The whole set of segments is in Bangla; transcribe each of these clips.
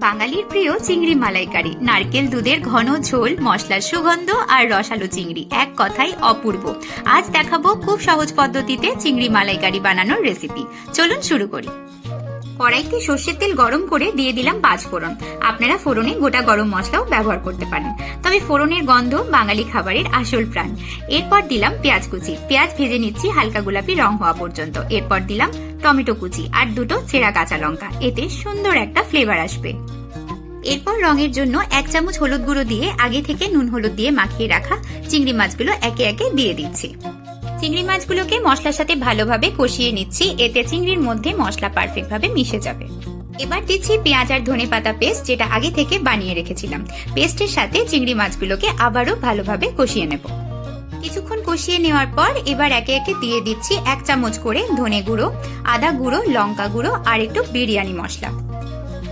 বাঙালির প্রিয় চিংড়ি মালাইকারি, নারকেল দুধের ঘন ঝোল, মশলার সুগন্ধ আর রসালো চিংড়ি, এক কথায় অপূর্ব। আজ দেখাবো খুব সহজ পদ্ধতিতে চিংড়ি মালাইকারি বানানোর রেসিপি। চলুন শুরু করি। কড়াইতে সর্ষের তেল গরম করে দিয়ে দিলাম 5 ফোড়ন। আপনারা ফোড়নে গোটা গরম মশলাও ব্যবহার করতে পারেন, তবে ফোড়নের গন্ধ বাঙালি খাবারের আসল প্রাণ। এরপর দিলাম পেঁয়াজ কুচি। পেঁয়াজ ভেজে নিচ্ছি হালকা গোলাপি রং হওয়া পর্যন্ত। এরপর দিলাম টমেটো কুচি আর 2টো ছেঁড়া কাঁচা লঙ্কা, এতে সুন্দর একটা ফ্লেভার আসবে। এরপর রঙের জন্য 1 চামচ হলুদ গুঁড়ো দিয়ে আগে থেকে নুন হলুদ দিয়ে মাখিয়ে রাখা চিংড়ি মাছগুলো একে একে দিয়ে দিচ্ছি। চিংড়ি মাছগুলোকে মশলার সাথে ভালোভাবে কষিয়ে নিচ্ছি, এতে চিংড়ির মধ্যে মশলা পারফেক্ট ভাবে মিশে যাবে। এবার দিচ্ছি পেঁয়াজ আর ধনেপাতা পেস্ট, যেটা আগে থেকে বানিয়ে রেখেছিলাম। পেস্টের সাথে চিংড়ি মাছগুলোকে আবারও ভালোভাবে কষিয়ে নেব। কিছুক্ষণ কষিয়ে নেওয়ার পর এবার একে একে দিয়ে দিচ্ছি 1 চামচ করে ধনে গুঁড়ো, আদা গুঁড়ো, লঙ্কা গুঁড়ো আর একটু বিরিয়ানি মশলা।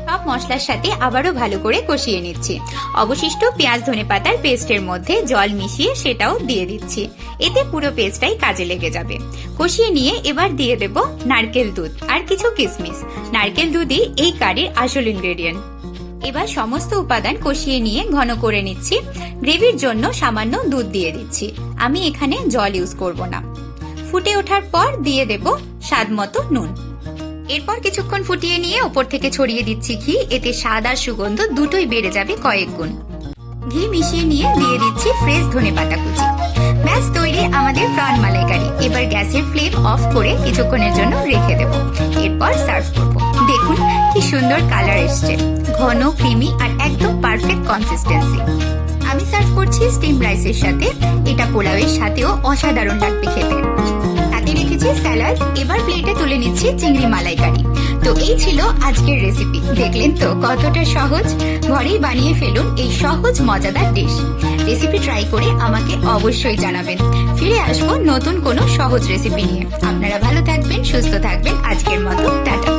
সব মশলার সাথে আবারও ভালো করে কষিয়ে নিচ্ছি। অবশিষ্ট পেঁয়াজ ধনেপাতার পেস্টের মধ্যে জল মিশিয়ে সেটাও দিয়ে দিচ্ছি, এতে পুরো পেস্টটাই কাজে লেগে যাবে। কষিয়ে নিয়ে এবার দিয়ে দেব নারকেল দুধ আর কিছু কিশমিশ। নারকেল দুধই এই কারির আসল ইনগ্রেডিয়েন্ট। এবার সমস্ত উপাদান কষিয়ে নিয়ে ঘন করে নিচ্ছি। গ্রেভির জন্য সামান্য দুধ দিয়ে দিচ্ছি, আমি এখানে জল ইউজ করব না। ফুটে ওঠার পর দিয়ে দেব স্বাদ মতো নুন। এরপর কিছুক্ষণ ফুটিয়ে নিয়ে উপর থেকে ছড়িয়ে দিচ্ছি ঘি, এতে স্বাদ আর সুগন্ধ দুটোই বেড়ে যাবে কয়েক গুণ। ঘি মিশিয়ে নিয়ে দিয়ে দিচ্ছি ফ্রেশ ধনেপাতা কুচি। ব্যাস তৈরি আমাদের প্রাণ মালাইকারি। এবার গ্যাসের ফ্লেম অফ করে কিছুক্ষণের জন্য রেখে দেব। এরপর সার্ভ করব। দেখুন কি সুন্দর কালার এসছে, ঘন, ক্রিমি আর একদম পারফেক্ট কনসিস্টেন্সি। আমি সার্ভ করছি স্টিম রাইসের সাথে, এটা পোলাওয়ের সাথেও অসাধারণ লাগবে খেতে। রেখেছি স্যালাড। এবার প্লেটে তুলে নিচ্ছি চিংড়ি মালাইকারি। তো এই ছিল আজকের রেসিপি। দেখলেন তো কতটা সহজ? ঘরেই বানিয়ে ফেলুন এই সহজ মজাদার ডিশ। রেসিপি ট্রাই করে আমাকে অবশ্যই জানাবেন। ফিরে আসবো নতুন কোনো সহজ রেসিপি নিয়ে। আপনারা ভালো থাকবেন, সুস্থ থাকবেন। আজকের মতো টাটা।